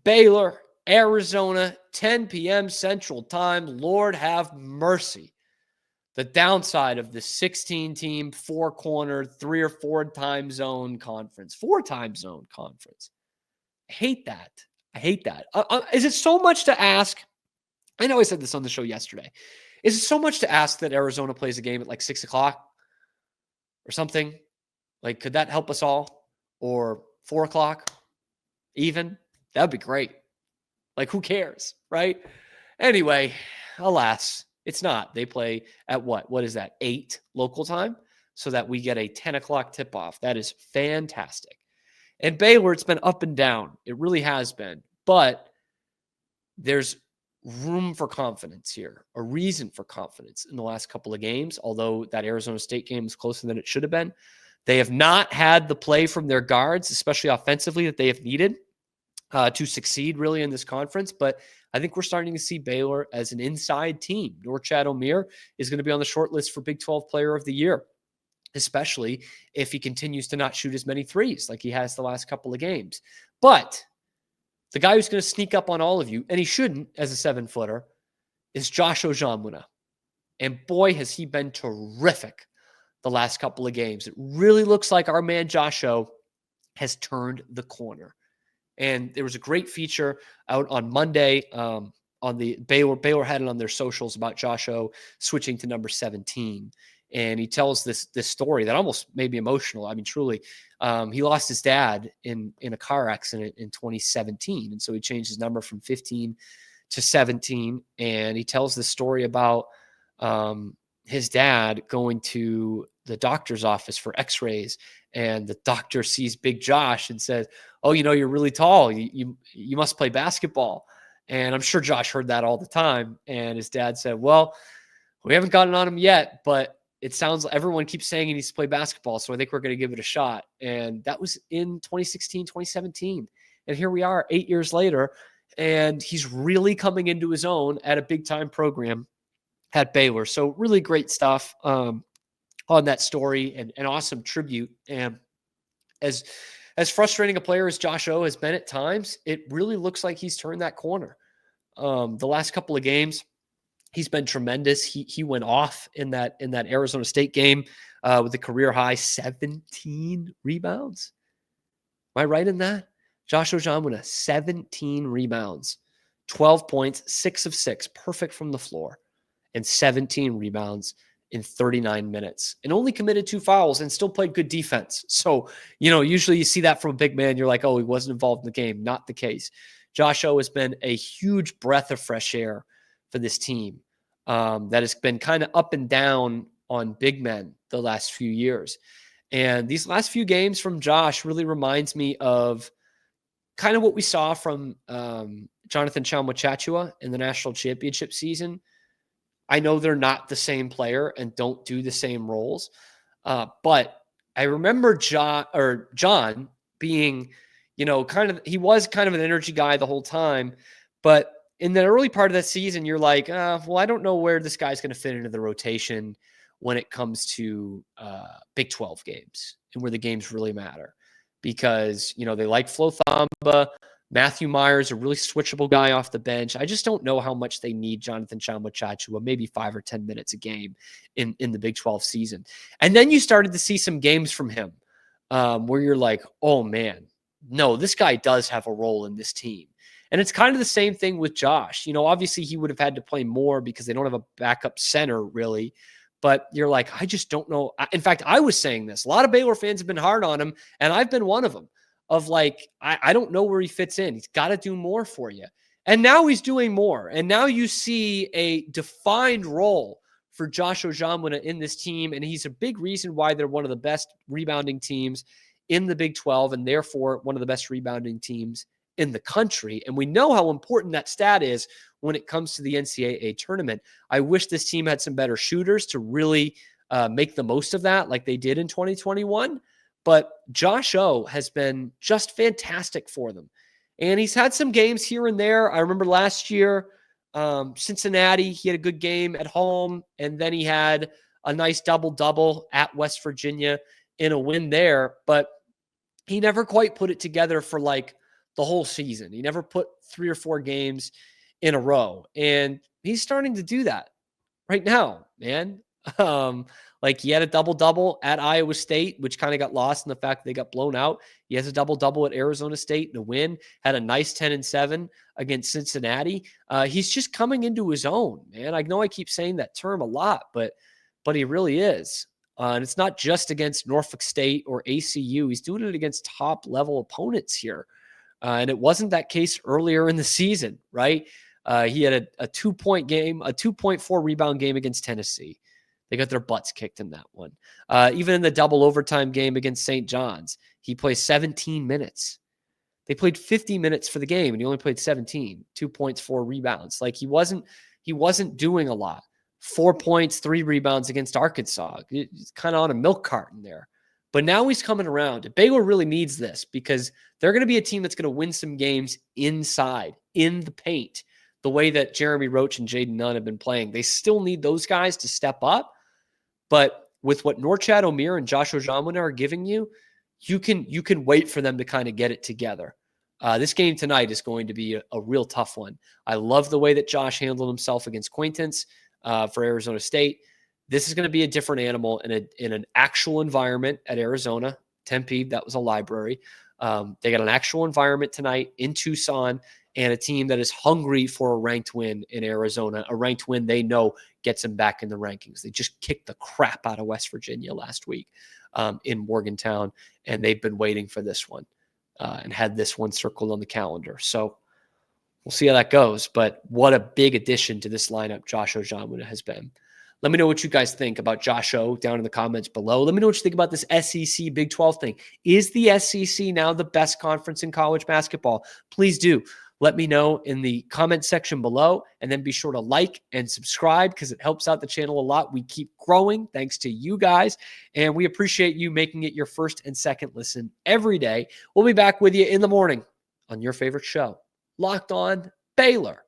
Baylor, Arizona, 10 p.m. Central Time. Lord have mercy. The downside of the 16-team, four-corner, 3 or 4 time zone conference. 4 time zone conference. I hate that. Is it so much to ask? I know I said this on the show yesterday. Is it so much to ask that Arizona plays a game at like 6 o'clock or something? Like, could that help us all? Or 4 o'clock even? That would be great. Like, who cares, right? Anyway, alas, it's not. They play at what? What is that? 8 local time? So that we get a 10 o'clock tip-off. That is fantastic. And Baylor, it's been up and down. It really has been. But there's room for confidence here, a reason for confidence in the last couple of games, although that Arizona State game is closer than it should have been. They have not had the play from their guards, especially offensively, that they have needed to succeed really in this conference. But I think we're starting to see Baylor as an inside team. Norchad Omier is going to be on the short list for Big 12 Player of the Year, especially if he continues to not shoot as many threes like he has the last couple of games. But the guy who's going to sneak up on all of you, and he shouldn't as a 7-footer, is Josh Ojianwuna. And boy, has he been terrific the last couple of games. It really looks like our man Josh O has turned the corner. And there was a great feature out on Monday on the Baylor had it on their socials about Josh O switching to number 17. And he tells this story that almost made me emotional. I mean, truly, he lost his dad in a car accident in 2017. And so he changed his number from 15 to 17. And he tells this story about his dad going to the doctor's office for x-rays. And the doctor sees Big Josh and says, "Oh, you know, you're really tall. You must play basketball." And I'm sure Josh heard that all the time. And his dad said, "Well, we haven't gotten on him yet, but it sounds like everyone keeps saying he needs to play basketball. So I think we're going to give it a shot." And that was in 2016, 2017. And here we are 8 years later. And he's really coming into his own at a big time program at Baylor. So really great stuff on that story, and an awesome tribute. And as frustrating a player as Josh O has been at times, it really looks like he's turned that corner. The last couple of games, he's been tremendous. He went off in that Arizona State game with a career high 17 rebounds. Am I right in that? Josh Ojianwuna, 17 rebounds, 12 points, 6 of 6, perfect from the floor, and 17 rebounds in 39 minutes, and only committed 2 fouls and still played good defense. So, usually you see that from a big man. You're like, oh, he wasn't involved in the game. Not the case. Josh O has been a huge breath of fresh air for this team that has been kind of up and down on big men the last few years. And these last few games from Josh really reminds me of kind of what we saw from Jonathan Tchamwa-Tchatchoua in the national championship season. I know they're not the same player and don't do the same roles, but I remember John being, he was kind of an energy guy the whole time. But in the early part of that season, you're like, well, I don't know where this guy's going to fit into the rotation when it comes to Big 12 games and where the games really matter. Because, they like Flo Thamba. Matthew Myers, a really switchable guy off the bench. I just don't know how much they need Jonathan Tchamwa-Tchatchoua, maybe 5 or 10 minutes a game in the Big 12 season. And then you started to see some games from him where you're like, oh, man, no, this guy does have a role in this team. And it's kind of the same thing with Josh. Obviously he would have had to play more because they don't have a backup center really. But you're like, I just don't know. In fact, I was saying this. A lot of Baylor fans have been hard on him, and I've been one of them. Of like, I don't know where he fits in. He's got to do more for you. And now he's doing more. And now you see a defined role for Josh Ojianwuna in this team. And he's a big reason why they're one of the best rebounding teams in the Big 12, and therefore one of the best rebounding teams in the country. And we know how important that stat is when it comes to the NCAA tournament. I wish this team had some better shooters to really make the most of that like they did in 2021. But Josh O has been just fantastic for them. And he's had some games here and there. I remember last year, Cincinnati, he had a good game at home. And then he had a nice double-double at West Virginia in a win there. But he never quite put it together for like the whole season. He never put 3 or 4 games in a row. And he's starting to do that right now, man. Like he had a double-double at Iowa State, which kind of got lost in the fact they got blown out. He has a double-double at Arizona State in a win, had a nice 10-7 against Cincinnati. He's just coming into his own, man. I know I keep saying that term a lot, but he really is. And it's not just against Norfolk State or ACU. He's doing it against top-level opponents here. And it wasn't that case earlier in the season, right? He had a 2-point game, a 2.4 rebound game against Tennessee. They got their butts kicked in that one. Even in the double overtime game against St. John's, he plays 17 minutes. They played 50 minutes for the game, and he only played 17. 2 points, 4 rebounds. Like he wasn't doing a lot. 4 points, 3 rebounds against Arkansas. He's kind of on a milk carton there. But now he's coming around. Baylor really needs this because they're going to be a team that's going to win some games inside, in the paint, the way that Jeremy Roach and Jaden Nunn have been playing. They still need those guys to step up. But with what Norchad Omier and Josh Ojianwuna are giving you, you can wait for them to kind of get it together. This game tonight is going to be a real tough one. I love the way that Josh handled himself against Quaintance for Arizona State. This is going to be a different animal in an actual environment at Arizona. Tempe, that was a library. They got an actual environment tonight in Tucson, and a team that is hungry for a ranked win in Arizona, a ranked win they know gets them back in the rankings. They just kicked the crap out of West Virginia last week in Morgantown, and they've been waiting for this one and had this one circled on the calendar. So we'll see how that goes, but what a big addition to this lineup Josh Ojianwuna has been. Let me know what you guys think about Josh O down in the comments below. Let me know what you think about this SEC Big 12 thing. Is the SEC now the best conference in college basketball? Please do. Let me know in the comment section below, and then be sure to like and subscribe because it helps out the channel a lot. We keep growing thanks to you guys, and we appreciate you making it your first and second listen every day. We'll be back with you in the morning on your favorite show, Locked On Baylor.